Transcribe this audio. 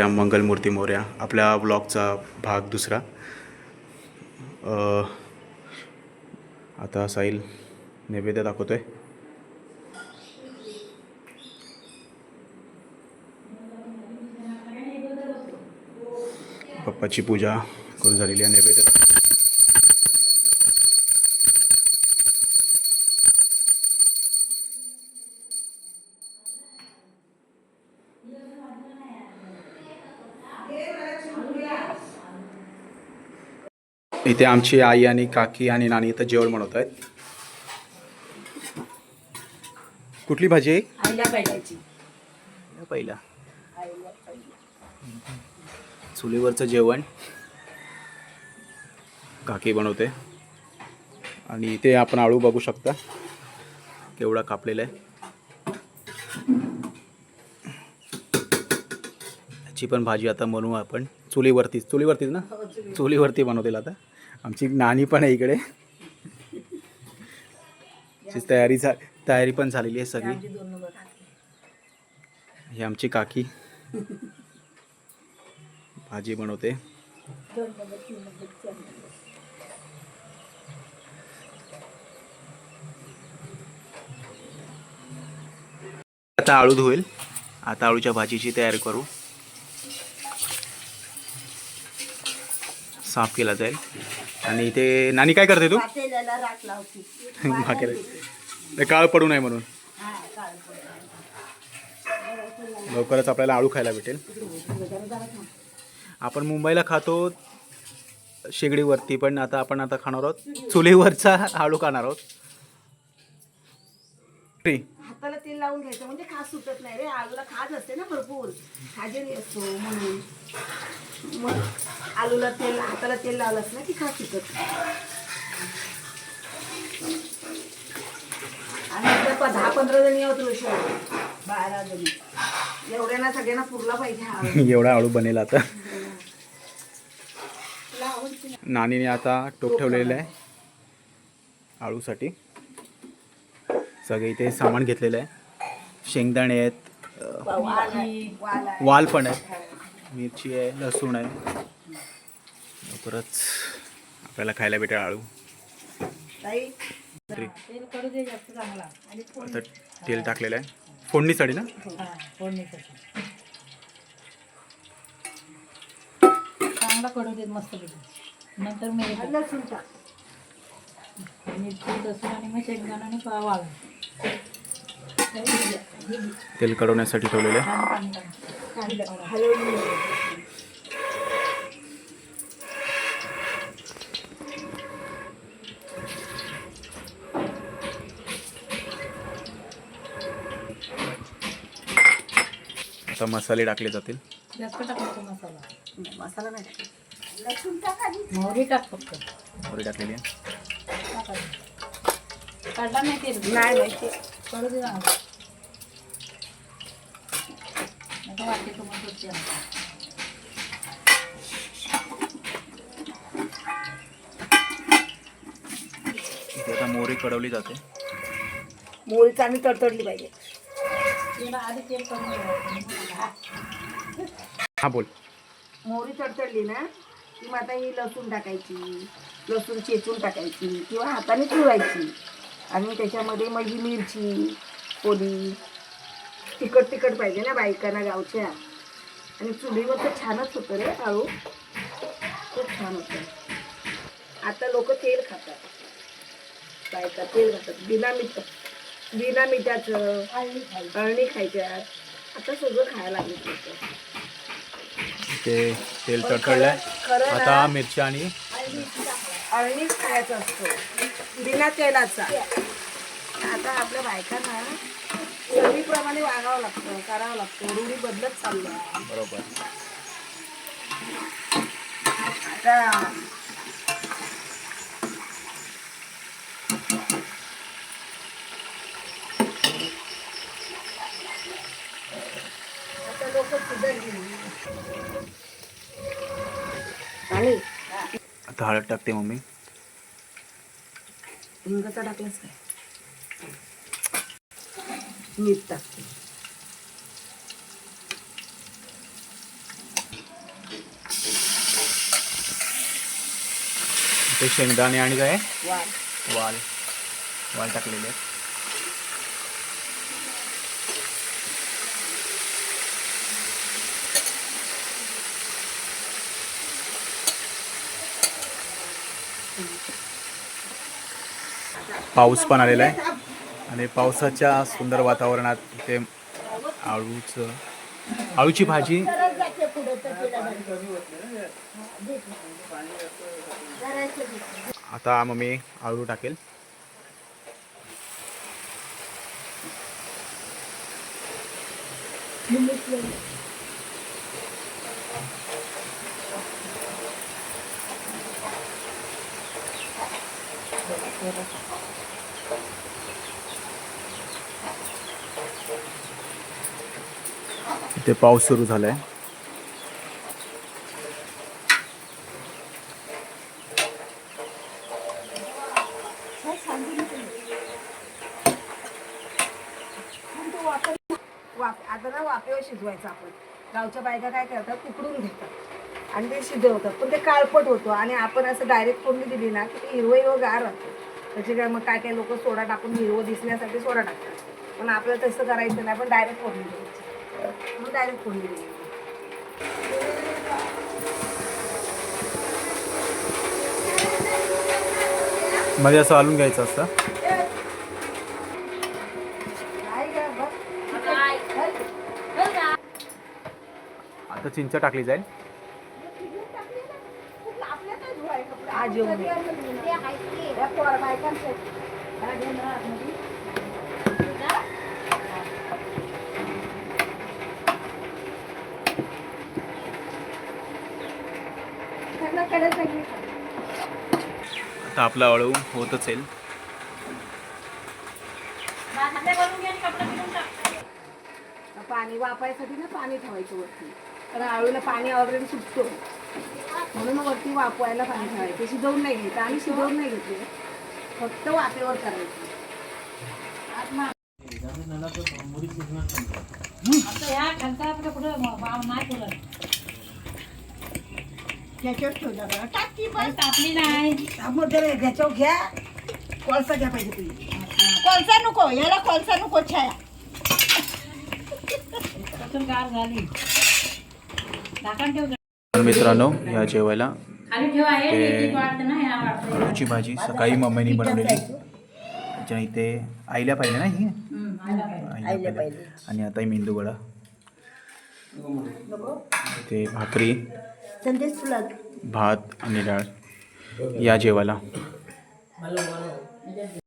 मंगलमूर्ती मोरया आपल्या ब्लॉगचा भाग दुसरा. आता साहिल नैवेद्य दाखवतोय. बाप्पाची पूजा करून झालेली आहे. नैवेद्य दाखवतोय. इथे आमची आई आणि काकी आणि नानी इथं जेवण बनवत आहेत. कुठली भाजी आहे? पहिला चुलीवरचं जेवण काकी बनवते. आणि इथे आपण आळू बघू शकता केवढा कापलेला आहे. याची पण भाजी आता बनवू आपण चुलीवरतीच ना. चुलीवरती बनवतील आता. आमची नानी पण आहे इकडे. तयारी पण झालेली आहे सगळी. ही आमची काकी भाजी बनवते. आता आळू धुवेल. आता आळूच्या भाजीची तयारी करू. साफ केला जाईल. आणि इथे नानी काय करते तू? भाकरी काळ पडू नये म्हणून. लवकरच आपल्याला आळू खायला भेटेल. आपण मुंबईला खातो शेगडीवरती, पण आता आपण खाणार आहोत चुलीवरचा आळू खाणार आहोत. हाताला तेल लावून घ्यायचं म्हणजे खास सुटत नाही रे. आलूला खाज असते ना भरपूर, खाजेरी असतो म्हणून. मग आलूला तेल हाताला तेल लावलंस ना की खास सुटत. आणि 10-15 जणी आहोत रोषी, 12 जणी. एवढ्यांना सगळ्यांना पुरला पाहिजे. एवढा आळू बनेल आता. नानीने आता टोप ठेवलेलं आहे आळूसाठी. सगळे इथे सामान घेतलेलं आहे. शेंगदाणे आहेत, वाल पण आहे, मिरची आहे, लसूण आहे. लवकरच आपल्याला खायला भेटेल आळू. आता तेल टाकलेलं आहे फोडणीसाठी ना. चांगला कडू देत मस्त नंतर मिरची लसूण आणि मग शेंगदाणा आणि वाल तेल कडवण्यासाठी ठेवलेलं आहे. आता मसाले टाकले जातील. जास्त टाकायचा मसाला. मसाला नाही मोहरी टाक फक्त. मोहरी टाकलेली आहे. काढला नाही तेल. नाही कळू दे ना. वाटते तुम्हाला. इथे आता मोहरी कडवली जाते. मोहरी चांगली तडतडली पाहिजे. आधी तेल करून. हा बोल. मोहरी तडतडली ना की मग आता ही लसूण टाकायची, लसूण चेचून टाकायची किंवा हाताने चुरायची. आणि त्याच्यामध्ये मग ही मिरची पोळी तिखट पाहिजे ना बायकांना गावच्या. आणि चुलीवर तर छानच होतं रे आळू, खूप छान होतं. आता लोक तेल खातात, बायका तेल खातात बिना मिठाचं. अळणी खायच्यात. आता सगळं खायला लागलं होतं. ते तेल तडतडलंय. आता मिरची आणि अळणीच खायचा असतो बिना तेलाचा. आता आपल्या बायकांना चवीप्रमाणे वागावं लागतं, करावं लागतं. रूढी बदलत चालल्या. बरोबर. आता लोक सुधारली. आता हळद टाकते मम्मी. हिंगाचा टाकलास काय? मीठ टाकते. ते शेंगदाणे आणि काय वाल. वाल वाल टाकलेले आहेत. पाऊस पण आलेला आहे आणि पावसाच्या सुंदर वातावरणात इथे आळूची भाजी आता मम्मी आळू टाकेल. इथे पाऊस सुरू झालाय. आता ना वाफेवर शिजवायचं आपण. गावच्या बायका काय करतात उकडून घेतात आणि ते शिजवतात, पण ते काळपट होतं आणि आपण असं डायरेक्ट फोडणी दिली ना की ते हिरवं गार राहतं. त्याचे काय मग काय लोक सोडा टाकून हिरवं दिसण्यासाठी सोडा टाकतात, पण आपल्याला तसं करायचं नाही. आपण डायरेक्ट फोडणी द्यायची. मग डायरेक्ट फोडणी द्यायची. मध्ये असं हलवून घ्यायचं असतं. आता चिंच टाकली जाईल. आज येऊन आता आपला अळू होतच येईल. पाणी वापायसाठी ना पाणी ठेवायचं वरती, कारण आळूला पाणी ऑलरेडी सुटतो म्हणून वरती वापवायला पाणी ठेवायचं. शिजवून नाही घ्यायचं. आम्ही शिजवून नाही घेतले, फक्त वाफेवर करायचं. त्याच्यावर ठेवलं टाकी तापली नाही. त्याच्यावर घ्या. कोळसा घ्या पाहिजे तुम्ही. कोळसा नको, याला कोळसा नको. छाया गार झाली. झाकण ठेव. मित्रांनो, या जेवायला खाली ठेवा. ते वाटतं ना या वाटतं. आळूची भाजी सकाळी मम्मीनी बनवलेली. त्याच्या इथे आईला पाहिजे ना ही आईला पाहिजे. आणि आता मेंदू वडा, ते भाकरी, भात आणि डाळ या जेवायला.